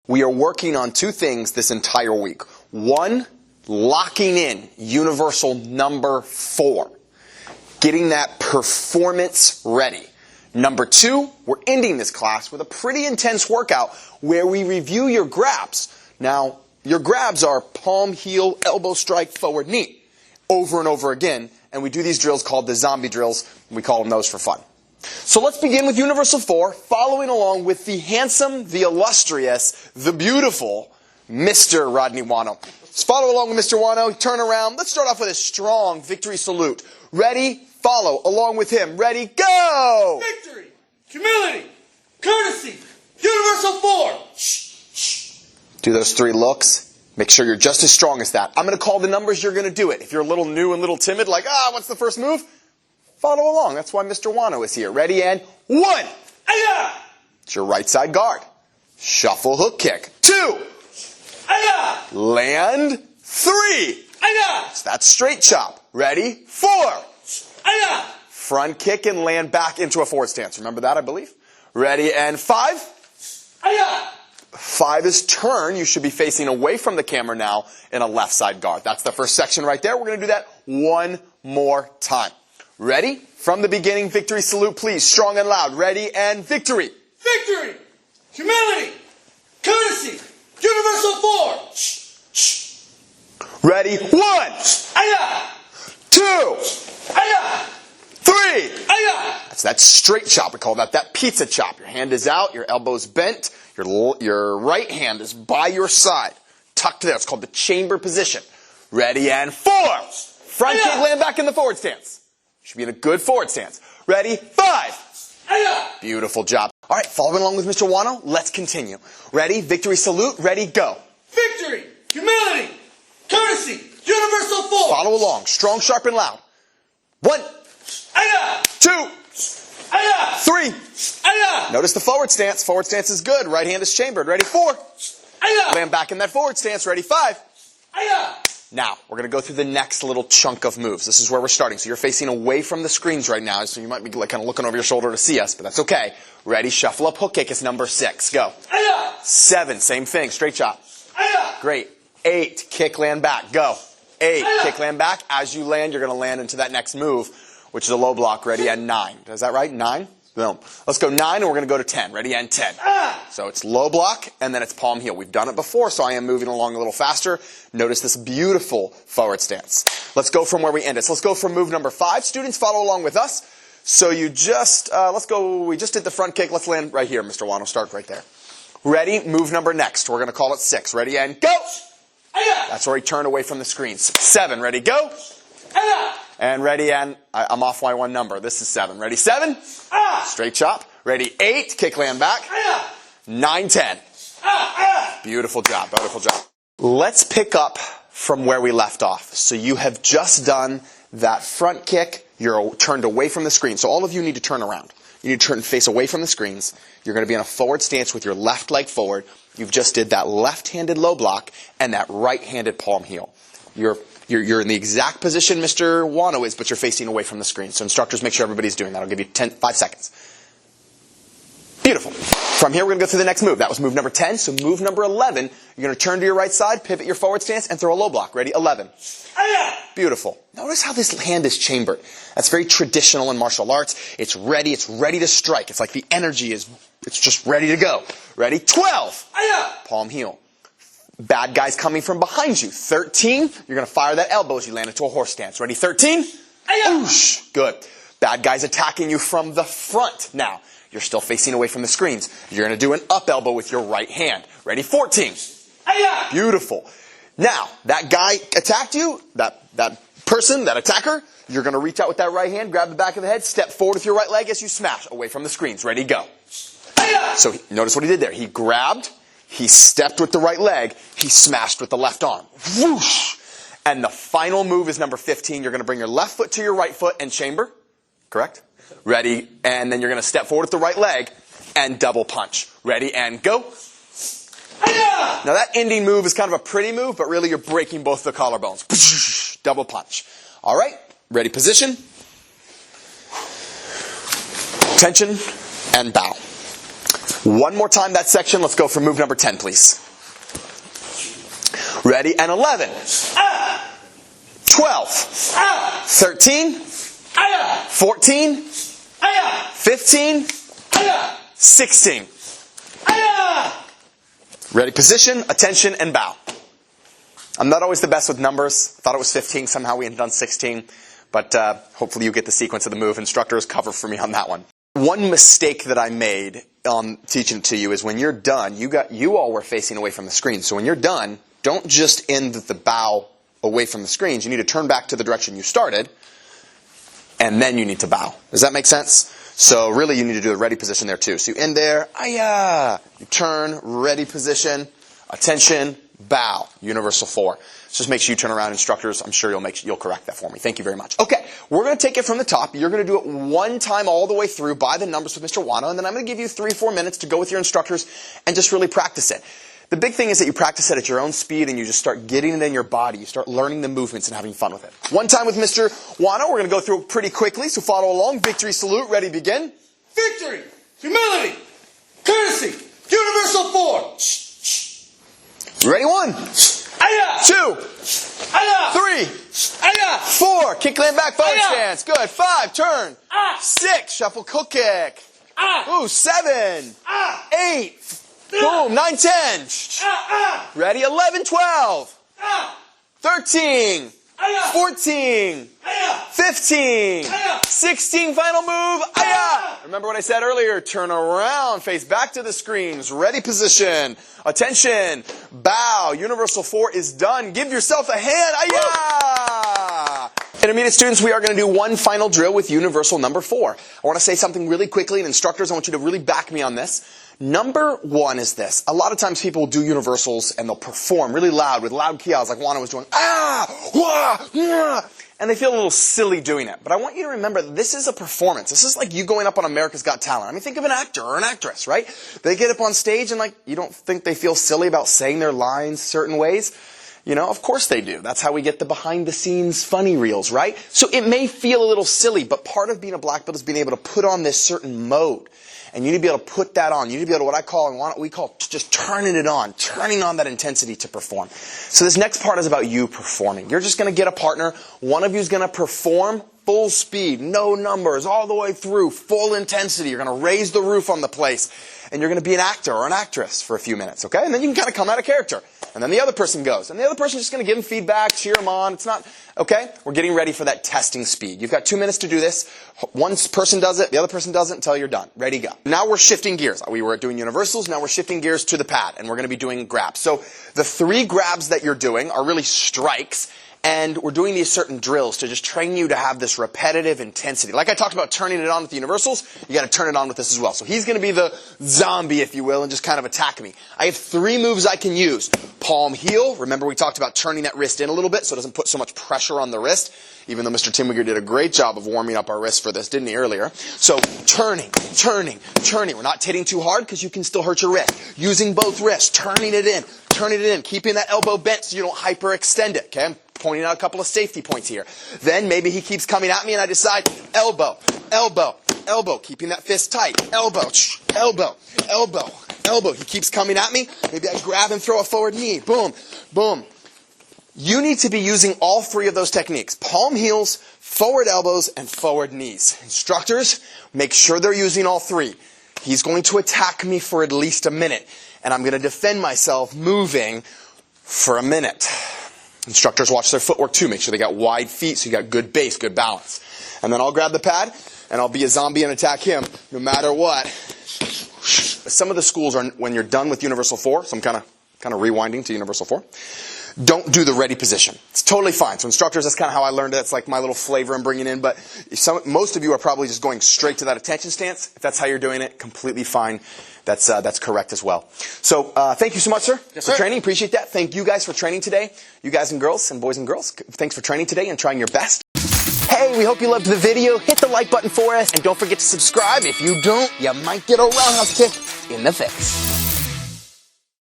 We are working on two things this entire week. One, locking in universal number 4. Getting that performance ready. Number 2, we're ending this class with a pretty intense workout where we review your grabs. Now, your grabs are palm, heel, elbow strike, forward, knee, over and over again. And we do these drills called the zombie drills. We call them those for fun. So let's begin with Universal 4, following along with the handsome, the illustrious, the beautiful Mr. Rodney Wano. Let's follow along with Mr. Wano. Turn around. Let's start off with a strong victory salute. Ready? Follow along with him. Ready? Go! Victory, humility, courtesy, Universal 4. Do those 3 looks. Make sure you're just as strong as that. I'm going to call the numbers. You're going to do it. If you're a little new and a little timid, like, what's the first move? Follow along. That's why Mr. Wano is here. Ready, and 1. Aya! It's your right side guard. Shuffle hook kick. 2. Aya! Land. 3. Aya! So that's straight chop. Ready? 4. Aya! Front kick and land back into a forward stance. Remember that, I believe? Ready, and 5. Aya! 5 is turn. You should be facing away from the camera now in a left side guard. That's the first section right there. We're going to do that one more time. Ready? From the beginning, victory salute, please. Strong and loud. Ready, and victory. Victory, humility, courtesy, Universal 4. Ready? 1. Aya! 2. Aya! 3. Aya! That's straight chop. We call that pizza chop. Your hand is out. Your elbow's bent. Your right hand is by your side. Tucked there. It's called the chamber position. Ready, and 4. Front kick, land back in the forward stance. Should be in a good forward stance. Ready? 5. Aya! Beautiful job. All right, following along with Mr. Wano, let's continue. Ready? Victory salute. Ready? Go. Victory, humility, courtesy, Universal 4. Follow along. Strong, sharp, and loud. 1. Aya! 2. Aya! 3. Aya! Notice the forward stance. Forward stance is good. Right hand is chambered. Ready? 4. Aya! Land back in that forward stance. Ready? 5. Aya! Now, we're going to go through the next little chunk of moves. This is where we're starting. So you're facing away from the screens right now, so you might be kind of looking over your shoulder to see us, but that's okay. Ready? Shuffle up hook kick is number 6. Go. Aya! 7, same thing. Straight chop. Aya! Great. 8, kick, land back. Go. 8, Aya! kick, land back. As you land, you're going to land into that next move, which is a low block. Ready? And 9. Is that right? 9? No. Let's go 9, and we're going to go to 10. Ready? And 10. So it's low block, and then it's palm heel. We've done it before, so I am moving along a little faster. Notice this beautiful forward stance. Let's go from where we ended. So let's go from move number 5. Students, follow along with us. So you just, we just did the front kick. Let's land right here, Mr. Wano. Start right there. Ready? Move number next. We're going to call it 6. Ready? And go! That's where he turned away from the screens. 7. Ready? Go! And ready, and I'm off by 1 number. This is 7. Ready? 7. Straight chop. Ready? 8. Kick, land back. 9, 10. Beautiful job. Beautiful job. Let's pick up from where we left off. So you have just done that front kick. You're turned away from the screen. So all of you need to turn around. You need to turn face away from the screens. You're going to be in a forward stance with your left leg forward. You've just did that left-handed low block and that right-handed palm heel. You're in the exact position Mr. Wano is, but you're facing away from the screen. So instructors, make sure everybody's doing that. I'll give you 5 seconds. Beautiful. From here, we're going to go through the next move. That was move number 10. So move number 11, you're going to turn to your right side, pivot your forward stance, and throw a low block. Ready? 11. Beautiful. Notice how this hand is chambered. That's very traditional in martial arts. It's ready to strike. It's like the energy it's just ready to go. Ready? 12. Palm heel. Bad guys coming from behind you. 13, you're going to fire that elbow as you land into a horse stance. Ready? 13. Oosh. Good. Bad guys attacking you from the front. Now, you're still facing away from the screens. You're going to do an up elbow with your right hand. Ready? 14. Beautiful. Now, that guy attacked you, that person, that attacker, you're going to reach out with that right hand, grab the back of the head, step forward with your right leg as you smash away from the screens. Ready? Go. So notice what he did there. He grabbed, he stepped with the right leg, he smashed with the left arm. Whoosh! And the final move is number 15. You're going to bring your left foot to your right foot and chamber. Correct? Ready? And then you're going to step forward with the right leg and double punch. Ready? And go. Now that ending move is kind of a pretty move, but really you're breaking both the collarbones. Double punch. All right. Ready? Position. Tension and bow. One more time that section. Let's go for move number 10, please. Ready, and 11. 12. 13. 14. 15. 16. Ready, position, attention, and bow. I'm not always the best with numbers. I thought it was 15. Somehow we ended on 16. But hopefully you get the sequence of the move. Instructors, cover for me on that one. One mistake that I made on teaching it to you is when you're done, you all were facing away from the screen. So when you're done, don't just end the bow away from the screens. You need to turn back to the direction you started, and then you need to bow. Does that make sense? So really you need to do a ready position there too. So you end there, you turn, ready position, attention, bow, universal 4. So just make sure you turn around, instructors. I'm sure you'll correct that for me. Thank you very much. Okay, we're going to take it from the top. You're going to do it one time all the way through by the numbers with Mr. Wano, and then I'm going to give you 3-4 minutes to go with your instructors and just really practice it. The big thing is that you practice it at your own speed and you just start getting it in your body. You start learning the movements and having fun with it. One time with Mr. Wano, we're going to go through it pretty quickly, so follow along. Victory salute, ready, begin. Victory, humility, courtesy, universal 4. Ready, 1, 2, 3, 4, kick land back, forward stance, good, 5, turn, 6, shuffle cook kick, ooh, 7, 8, boom, 9, 10, ready, 11, 12, 13, 14, 15, 16, final move, remember what I said earlier, turn around, face back to the screens, ready position, attention, bow, universal 4 is done, give yourself a hand, Intermediate students, we are going to do one final drill with universal number 4. I want to say something really quickly, and instructors, I want you to really back me on this. Number 1 is this. A lot of times people will do universals and they'll perform really loud with loud kios like Juana was doing, and they feel a little silly doing it. But I want you to remember this is a performance. This is like you going up on America's Got Talent. I mean, think of an actor or an actress, right? They get up on stage and you don't think they feel silly about saying their lines certain ways? You know, of course they do. That's how we get the behind-the-scenes funny reels, right? So it may feel a little silly, but part of being a black belt is being able to put on this certain mode. And you need to be able to put that on. You need to be able to what we call just turning it on, turning on that intensity to perform. So this next part is about you performing. You're just going to get a partner. One of you is going to perform full speed, no numbers, all the way through, full intensity. You're going to raise the roof on the place. And you're going to be an actor or an actress for a few minutes, okay? And then you can kind of come out of character. And then the other person goes. And the other person's just going to give them feedback, cheer them on. It's not, okay? We're getting ready for that testing speed. You've got 2 minutes to do this. One person does it, the other person does it until you're done. Ready, go. Now we're shifting gears. We were doing universals, now we're shifting gears to the pad. And we're going to be doing grabs. So the 3 grabs that you're doing are really strikes. And we're doing these certain drills to just train you to have this repetitive intensity. Like I talked about turning it on with the universals, you got to turn it on with this as well. So he's going to be the zombie, if you will, and just kind of attack me. I have 3 moves I can use. Palm heel. Remember we talked about turning that wrist in a little bit so it doesn't put so much pressure on the wrist. Even though Mr. Timwiger did a great job of warming up our wrist for this, didn't he, earlier? So turning. We're not hitting too hard because you can still hurt your wrist. Using both wrists, turning it in, keeping that elbow bent so you don't hyperextend it, okay? I'm pointing out a couple of safety points here. Then maybe he keeps coming at me and I decide elbow, keeping that fist tight. Elbow. He keeps coming at me. Maybe I grab and throw a forward knee. Boom. You need to be using all 3 of those techniques. Palm heels, forward elbows, and forward knees. Instructors, make sure they're using all 3. He's going to attack me for at least a minute. And I'm going to defend myself moving for a minute. Instructors watch their footwork too. Make sure they got wide feet so you got good base, good balance. And then I'll grab the pad and I'll be a zombie and attack him no matter what. Some of the schools are when you're done with Universal 4, so I'm kind of rewinding to Universal 4. Don't do the ready position. It's totally fine. So instructors, that's kind of how I learned it. It's like my little flavor I'm bringing in. But most of you are probably just going straight to that attention stance. If that's how you're doing it, completely fine. That's correct as well. So thank you so much, sir, for training. Appreciate that. Thank you guys for training today. You guys and girls and boys and girls, thanks for training today and trying your best. Hey, we hope you loved the video. Hit the like button for us. And don't forget to subscribe. If you don't, you might get a roundhouse kick in the face.